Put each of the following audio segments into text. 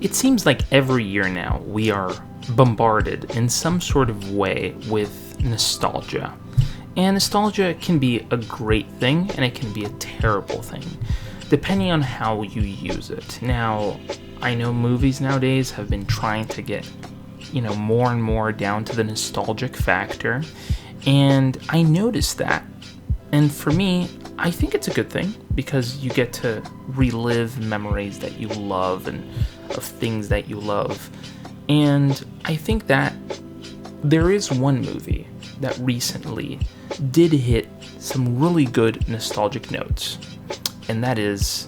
It seems like every year now we are bombarded in some sort of way with nostalgia. And nostalgia can be a great thing and it can be a terrible thing, depending on how you use it. Now, I know movies nowadays have been trying to get, more and more down to the nostalgic factor, and I noticed that. And for me, I think it's a good thing because you get to relive memories that you love and of things that you love. And I think that there is one movie that recently did hit some really good nostalgic notes, and that is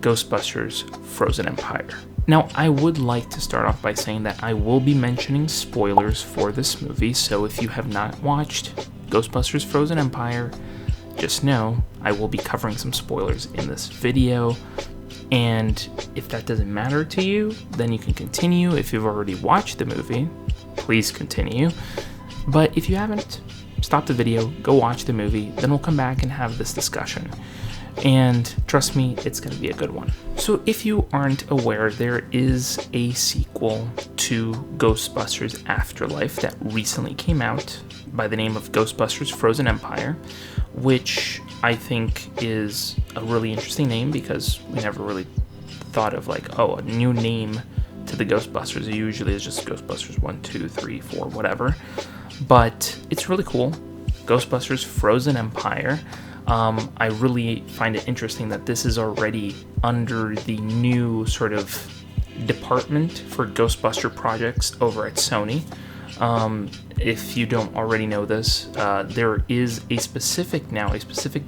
Ghostbusters Frozen Empire. Now, I would like to start off by saying that I will be mentioning spoilers for this movie, so if you have not watched Ghostbusters Frozen Empire, just know I will be covering some spoilers in this video. And if that doesn't matter to you, then you can continue. If you've already watched the movie, please continue. But if you haven't, stop the video, go watch the movie, then we'll come back and have this discussion. And trust me, it's going to be a good one. So if you aren't aware, there is a sequel to Ghostbusters Afterlife that recently came out by the name of Ghostbusters Frozen Empire, which I think is a really interesting name because we never really thought of a new name to the Ghostbusters. It usually is just Ghostbusters 1, 2, 3, 4, whatever. But it's really cool. Ghostbusters Frozen Empire. I really find it interesting that this is already under the new sort of department for Ghostbuster projects over at Sony. If you don't already know this, there is a specific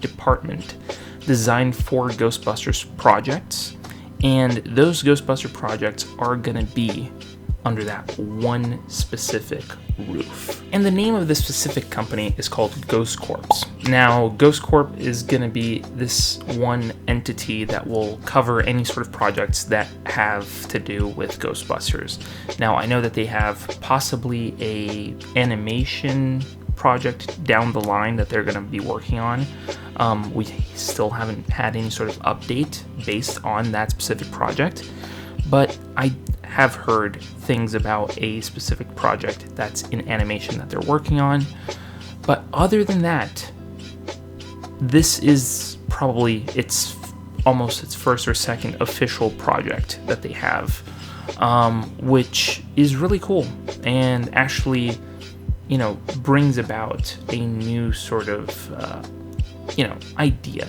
department designed for Ghostbusters projects, and those Ghostbuster projects are going to be under that one specific roof. And the name of this specific company is called Ghost Corp. Now, Ghost Corp is going to be this one entity that will cover any sort of projects that have to do with Ghostbusters. Now, I know that they have possibly a animation project down the line that they're going to be working on. We still haven't had any sort of update based on that specific project, but I have heard things about a specific project that's in animation that they're working on. But other than that, this is probably almost its first or second official project that they have, which is really cool and actually, brings about a new sort of, idea.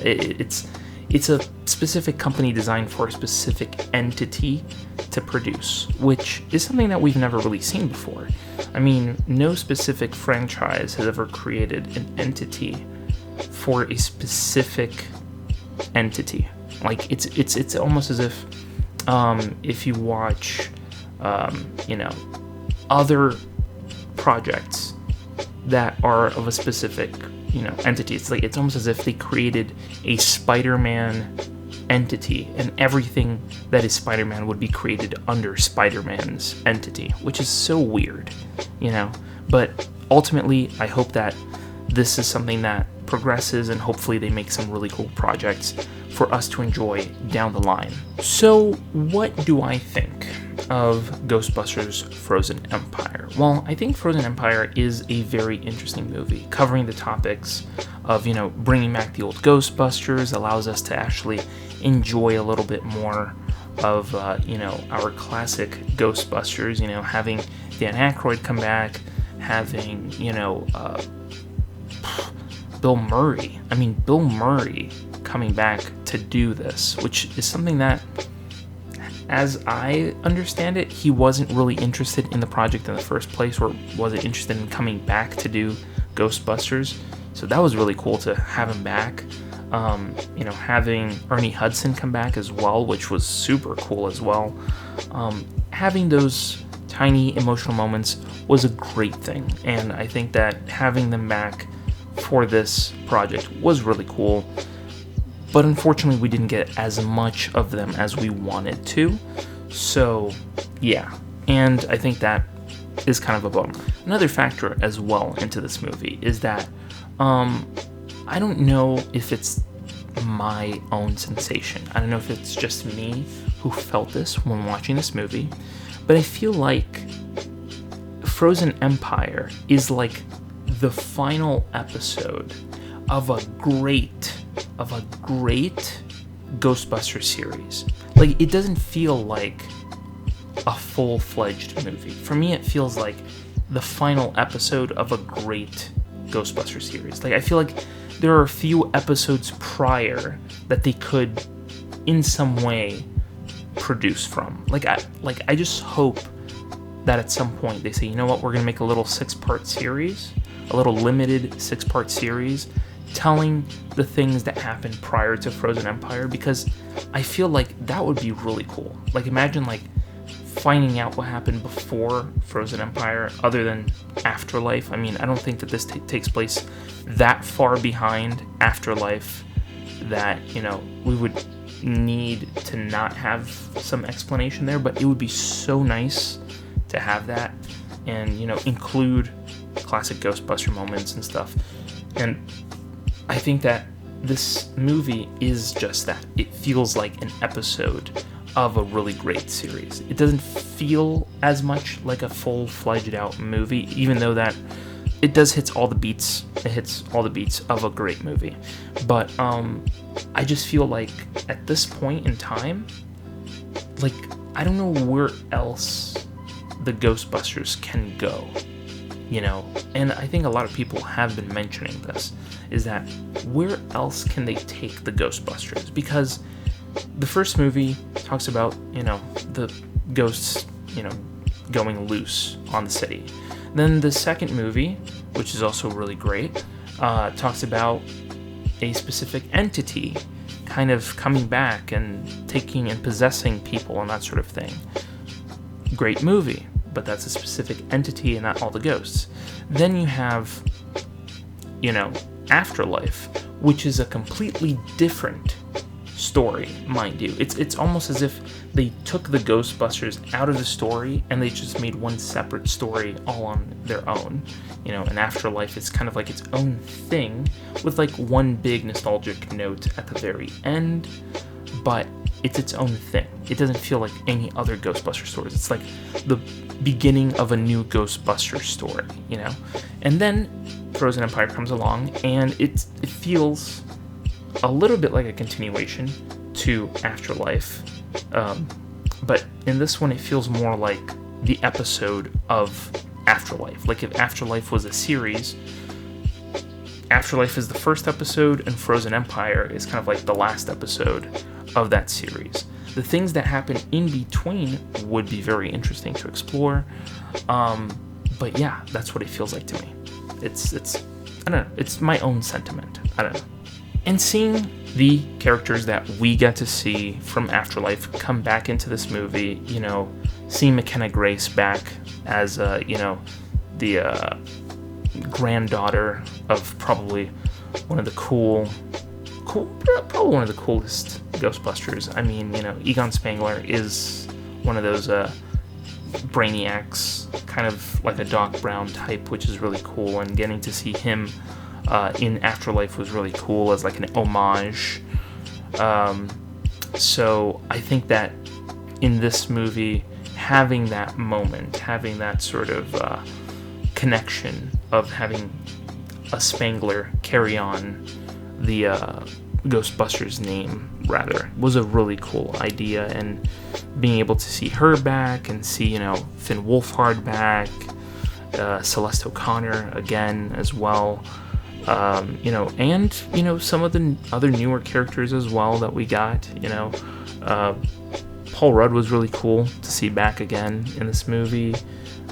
It's a specific company designed for a specific entity to produce, which is something that we've never really seen before. I mean, no specific franchise has ever created an entity for a specific entity. Like it's almost as if you watch, other projects that are of a specific entity. It's almost as if they created a Spider-Man entity, and everything that is Spider-Man would be created under Spider-Man's entity, which is so weird, But ultimately, I hope that this is something that progresses, and hopefully they make some really cool projects for us to enjoy down the line. So, what do I think of Ghostbusters Frozen Empire? Well, I think Frozen Empire is a very interesting movie, covering the topics of, bringing back the old Ghostbusters, allows us to actually enjoy a little bit more of, our classic Ghostbusters, having Dan Aykroyd come back, having, Bill Murray. Bill Murray coming back to do this, which is something that, as I understand it, he wasn't really interested in the project in the first place, or wasn't interested in coming back to do Ghostbusters. So that was really cool to have him back. Having Ernie Hudson come back as well, which was super cool as well. Having those tiny emotional moments was a great thing, and I think that having them back for this project was really cool. But unfortunately, we didn't get as much of them as we wanted to. So, yeah. And I think that is kind of a bummer. Another factor as well into this movie is that I don't know if it's my own sensation. I don't know if it's just me who felt this when watching this movie, but I feel like Frozen Empire is like the final episode of a great Ghostbusters series. Like, it doesn't feel like a full-fledged movie. For me, it feels like the final episode of a great Ghostbusters series. Like, I feel like there are a few episodes prior that they could, in some way, produce from. I just hope that at some point they say, you know what, we're gonna make a little 6-part series, a little limited 6-part series, telling the things that happened prior to Frozen Empire, because I feel like that would be really cool. Like, imagine like finding out what happened before Frozen Empire, other than Afterlife. I mean, I don't think that this takes place that far behind Afterlife that, you know, we would need to not have some explanation there, but it would be so nice to have that and, you know, include classic Ghostbuster moments and stuff. And I think that this movie is just that. It feels like an episode of a really great series. It doesn't feel as much like a full-fledged out movie, even though that it does hits all the beats. It hits all the beats of a great movie. But I just feel like at this point in time, like, I don't know where else the Ghostbusters can go, you know? And I think a lot of people have been mentioning this, is that where else can they take the Ghostbusters? Because the first movie talks about, you know, the ghosts, you know, going loose on the city. Then the second movie, which is also really great, talks about a specific entity kind of coming back and taking and possessing people and that sort of thing. Great movie, but that's a specific entity and not all the ghosts. Then you have, you know, Afterlife, which is a completely different story, mind you. It's almost as if they took the Ghostbusters out of the story and they just made one separate story all on their own. You know, and Afterlife is kind of like its own thing with like one big nostalgic note at the very end, but it's its own thing. It doesn't feel like any other Ghostbuster stories. It's like the beginning of a new Ghostbuster story, you know? And then Frozen Empire comes along and it feels a little bit like a continuation to Afterlife, but in this one it feels more like the episode of Afterlife. Like if Afterlife was a series, Afterlife is the first episode and Frozen Empire is kind of like the last episode of that series. The things that happen in between would be very interesting to explore, but yeah, that's what it feels like to me. It's I don't know, it's my own sentiment. I don't know. And seeing the characters that we get to see from Afterlife come back into this movie, you know, seeing McKenna Grace back as, you know, the granddaughter of probably one of the probably one of the coolest Ghostbusters. I mean, you know, Egon Spengler is one of those brainiacs, kind of like a Doc Brown type, which is really cool, and getting to see him in Afterlife was really cool as like an homage. So I think that in this movie, having that moment, having that sort of connection of having a Spengler carry on the Ghostbusters name, rather, was a really cool idea. And being able to see her back and see, you know, Finn Wolfhard back, Celeste O'Connor again as well. You know, and, you know, some of the other newer characters as well that we got, you know. Paul Rudd was really cool to see back again in this movie.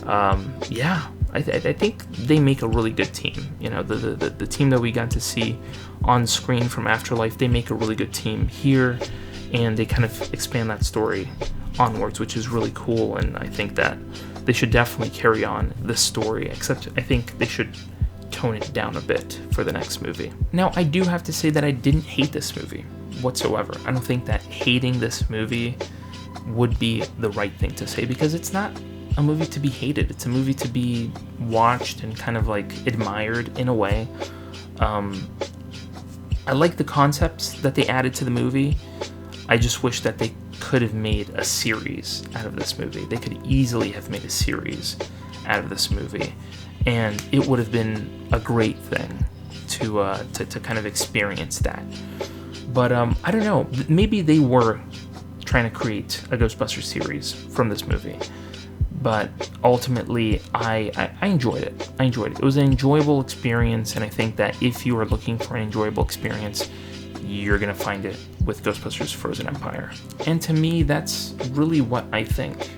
Yeah, I think they make a really good team. You know, the team that we got to see on screen from Afterlife, they make a really good team here, and they kind of expand that story onwards, which is really cool, and I think that they should definitely carry on this story, except I think they should tone it down a bit for the next movie. Now, I do have to say that I didn't hate this movie whatsoever. I don't think that hating this movie would be the right thing to say, because it's not a movie to be hated. It's a movie to be watched and kind of like admired in a way. I like the concepts that they added to the movie. I just wish that they could have made a series out of this movie. They could easily have made a series out of this movie, and it would have been a great thing to kind of experience that. But I don't know, maybe they were trying to create a Ghostbusters series from this movie, but ultimately I enjoyed it. It was an enjoyable experience, and I think that if you are looking for an enjoyable experience, you're gonna find it with Ghostbusters Frozen Empire. And to me, that's really what I think.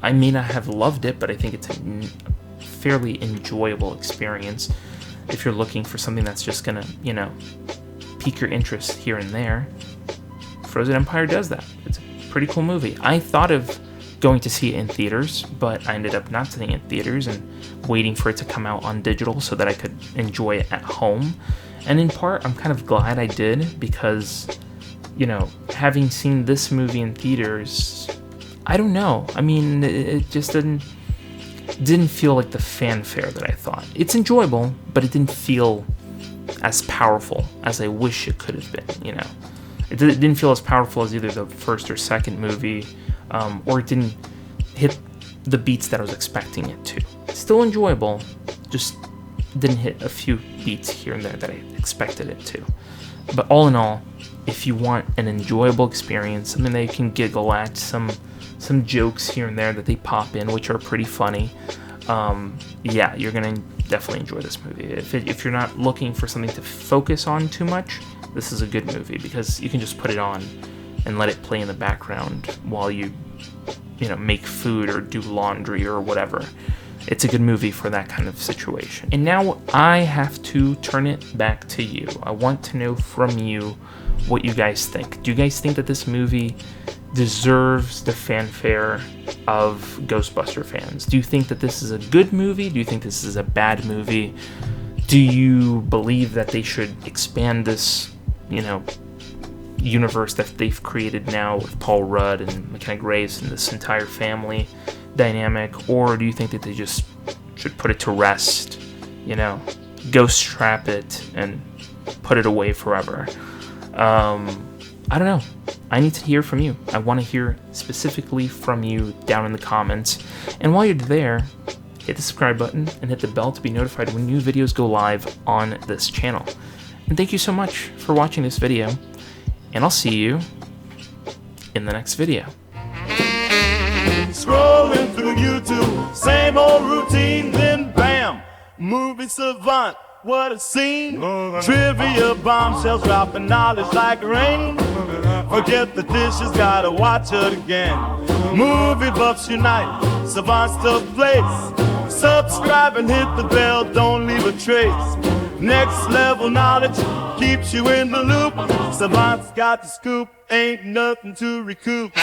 I may not have loved it, but I think it's a fairly enjoyable experience. If you're looking for something that's just gonna, pique your interest here and there, Frozen Empire does that. It's a pretty cool movie. I thought of going to see it in theaters, but I ended up not seeing it in theaters and waiting for it to come out on digital so that I could enjoy it at home. And in part, I'm kind of glad I did, because, having seen this movie in theaters, I don't know. I mean, it just didn't feel like the fanfare that I thought. It's enjoyable, but it didn't feel as powerful as I wish it could have been, It didn't feel as powerful as either the first or second movie, or it didn't hit the beats that I was expecting it to. Still enjoyable, just didn't hit a few beats here and there that I expected it to. But all in all, if you want an enjoyable experience, something that you can giggle at, some jokes here and there that they pop in, which are pretty funny, yeah, you're gonna definitely enjoy this movie. If you're not looking for something to focus on too much, this is a good movie, because you can just put it on and let it play in the background while you make food or do laundry or whatever. It's a good movie for that kind of situation. And now I have to turn it back to you. I want to know from you what you guys think. Do you guys think that this movie deserves the fanfare of Ghostbuster fans? Do you think that this is a good movie? Do you think this is a bad movie? Do you believe that they should expand this, universe that they've created now with Paul Rudd and McKenna Grace and this entire family dynamic? Or do you think that they just should put it to rest, ghost trap it and put it away forever? I don't know. I need to hear from you. I want to hear specifically from you down in the comments. And while you're there, hit the subscribe button and hit the bell to be notified when new videos go live on this channel. And thank you so much for watching this video, and I'll see you in the next video. Scrolling through YouTube, same old routine, then bam, movie savant, what a scene. Trivia bombshells dropping knowledge like rain. Forget the dishes, gotta watch it again. Movie buffs unite, savants to place. Subscribe and hit the bell, don't leave a trace. Next level knowledge keeps you in the loop. Savants got the scoop, ain't nothing to recoup.